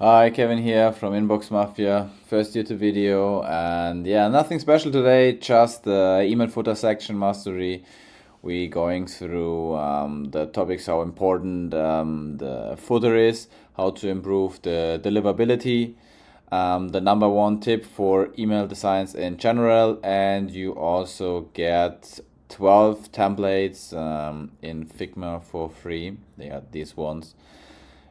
Hi, Kevin here from Inbox Mafia. First YouTube video, and yeah, nothing special today, just the email footer section mastery. We going through the topics, how important the footer is, how to improve the deliverability, the number one tip for email designs in general, and you also get 12 templates in Figma for free. They are these ones.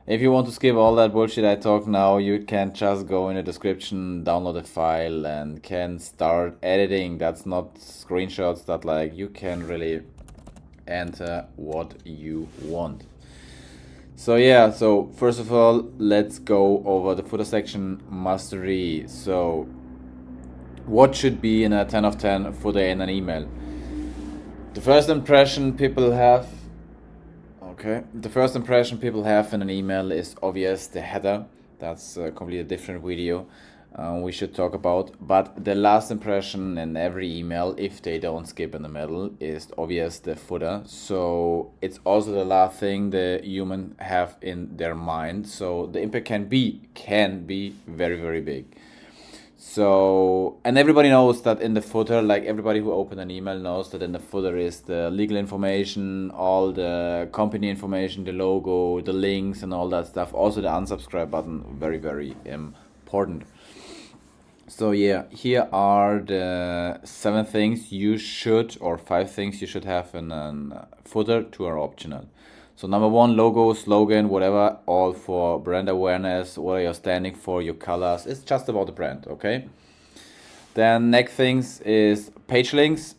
If you want to skip all that bullshit I talk now, you can just go in the description, download a file, and can start editing. That's not screenshots, that like you can really enter what you want. So yeah, so first of all, let's go over the footer section mastery. So what should be in a 10 of 10 footer in an email? The first impression people have in an email is obvious, the header. That's a completely different video we should talk about. But the last impression in every email, if they don't skip in the middle, is obvious, the footer. So it's also the last thing the human have in their mind. So the impact can be very, very big. So, and everybody knows that in the footer, like everybody who opened an email knows that in the footer is the legal information, all the company information, the logo, the links, and all that stuff. Also, the unsubscribe button, very, very important. So, yeah, here are the 7 things you should, or 5 things you should have in a footer. 2 are optional. So number 1, logo, slogan, whatever, all for brand awareness, what you're standing for, your colors. It's just about the brand, okay? Then next things is page links.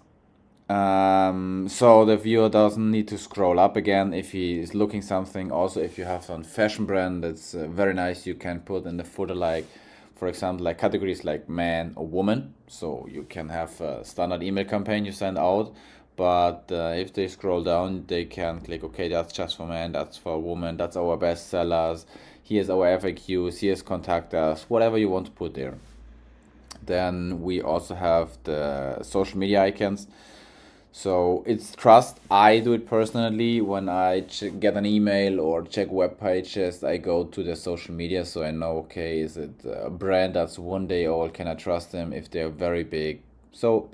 So the viewer doesn't need to scroll up again if he is looking something. Also, if you have a fashion brand, that's very nice. You can put in the footer, like, for example, like categories like man or woman. So you can have a standard email campaign you send out. But if they scroll down, they can click, okay, that's just for men, that's for women, that's our best sellers, here's our FAQs, here's contact us, whatever you want to put there. Then we also have the social media icons. So it's trust. I do it personally when I get an email or check web pages. I go to the social media, so I know, okay, is it a brand that's one day old? Can I trust them if they're very big? So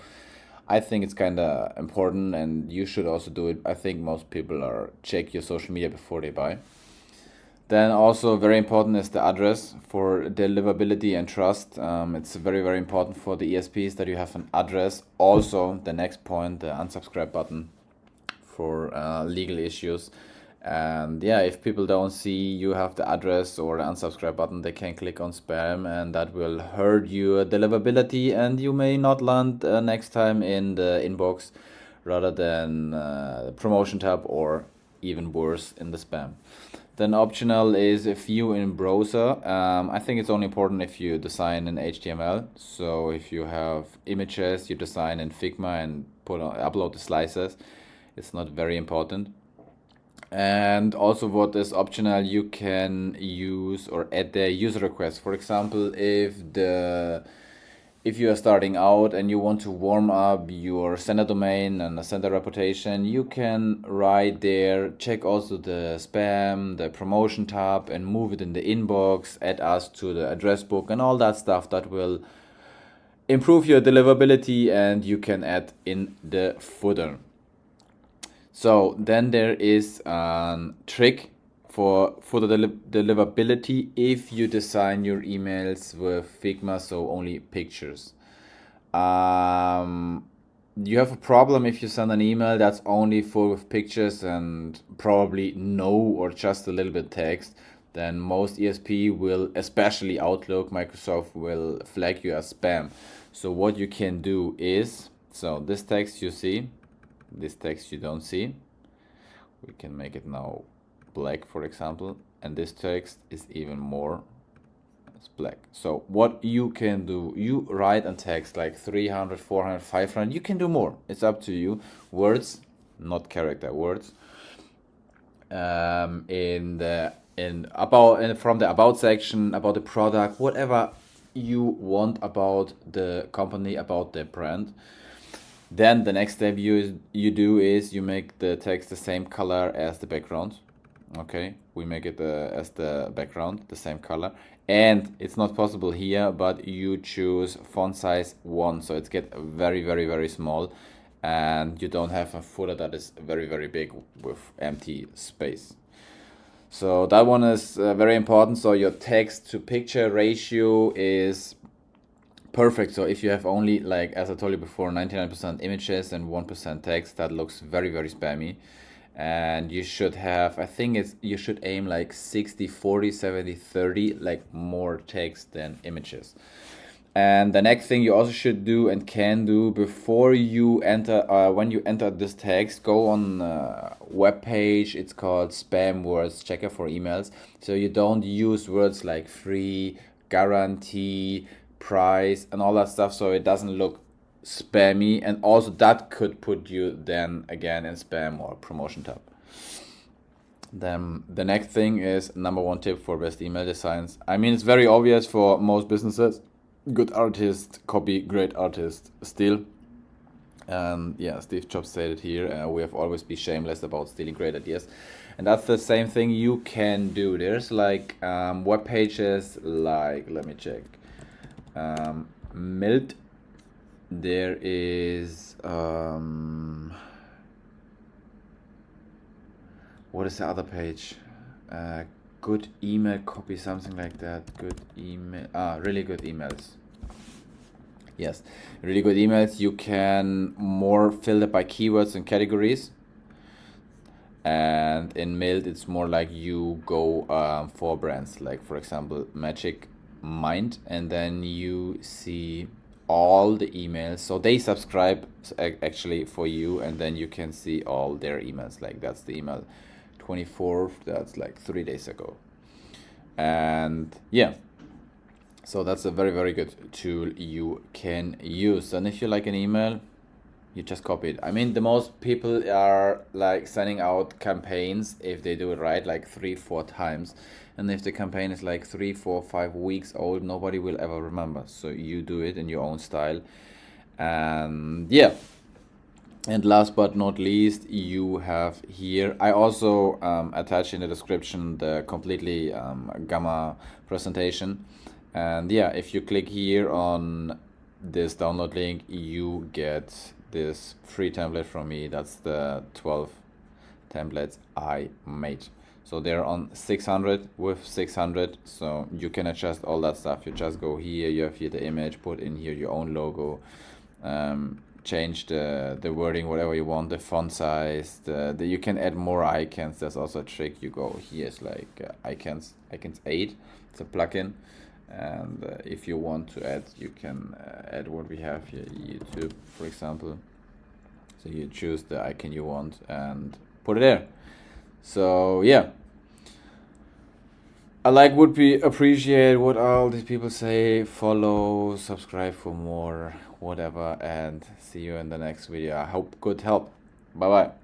I think it's kind of important, and you should also do it. I think most people are check your social media before they buy. Then also very important is the address for deliverability and trust. It's very, very important for the ESPs that you have an address. Also, the next point, the unsubscribe button for legal issues. And yeah, if people don't see you have the address or the unsubscribe button, they can click on spam, and that will hurt your deliverability, and you may not land next time in the inbox rather than the promotion tab, or even worse, in the spam. Then optional is a view in browser. I think it's only important if you design in HTML. So if you have images you design in Figma and upload the slices, it's not very important. And also, what is optional, you can use or add the user request. For example, if you are starting out and you want to warm up your sender domain and a sender reputation, you can write there, check also the spam, the promotion tab, and move it in the inbox, add us to the address book, and all that stuff that will improve your deliverability, and you can add in the footer. So then there is a trick for the deliverability if you design your emails with Figma, so only pictures. You have a problem if you send an email that's only full of pictures and probably no or just a little bit text. Then most ESP will, especially Outlook, Microsoft, will flag you as spam. So what you can do is, so this text you see, this text you don't see. We can make it now black, for example, and this text is even more, it's black. So what you can do, you write a text like 300, 400, 500, you can do more, it's up to you. Words, not character, words. From the about section, about the product, whatever you want about the company, about the brand. Then the next step you do is you make the text the same color as the background. Okay, we make it as the background, the same color. And it's not possible here, but you choose font size 1, so it's get very, very, very small, and you don't have a footer that is very, very big with empty space. So that one is very important. So your text to picture ratio is perfect. So if you have only, like as I told you before, 99% images and 1% text, that looks very, very spammy. And you should have, I think it's, you should aim like 60 40 70 30, like more text than images. And the next thing you also should do and can do before you enter, when you enter this text, go on a web page. It's called Spam Words Checker for emails. So you don't use words like free, guarantee, price, and all that stuff, so it doesn't look spammy. And also that could put you then again in spam or promotion tab. Then the next thing is number 1 tip for best email designs. I mean, it's very obvious for most businesses. Good artist copy great artist still. And yeah, Steve Jobs said it here, we have always be shameless about stealing great ideas. And that's the same thing you can do. There's like web pages like, let me check, Milt. There is what is the other page? Good email copy, something like that. Good email, really good emails. Yes, really good emails. You can more filter by keywords and categories. And in Mild, it's more like you go for brands, like for example, Magic Mind, and then you see all the emails. So they subscribe actually for you, and then you can see all their emails. Like that's the email 24th, that's like 3 days ago. And yeah, so that's a very, very good tool you can use. And if you like an email, you just copy it. I mean, the most people are like sending out campaigns, if they do it right, like 3-4 times. And if the campaign is like 3-4-5 weeks old, nobody will ever remember. So you do it in your own style. And yeah. And last but not least, you have here, I also attach in the description the completely Gamma presentation. And yeah, if you click here on this download link, you get this free template from me. That's the 12 templates I made. So they're on 600 with 600, so you can adjust all that stuff. You just go here, you have here the image, put in here your own logo, change the wording, whatever you want, the font size, you can add more icons. There's also a trick. You go here, it's like icons 8, it's a plugin. And if you want to add, you can add what we have here, YouTube, for example. So you choose the icon you want and put it there. So yeah, I like would be appreciate what all these people say. Follow, subscribe for more, whatever, and see you in the next video. I hope good help. Bye bye.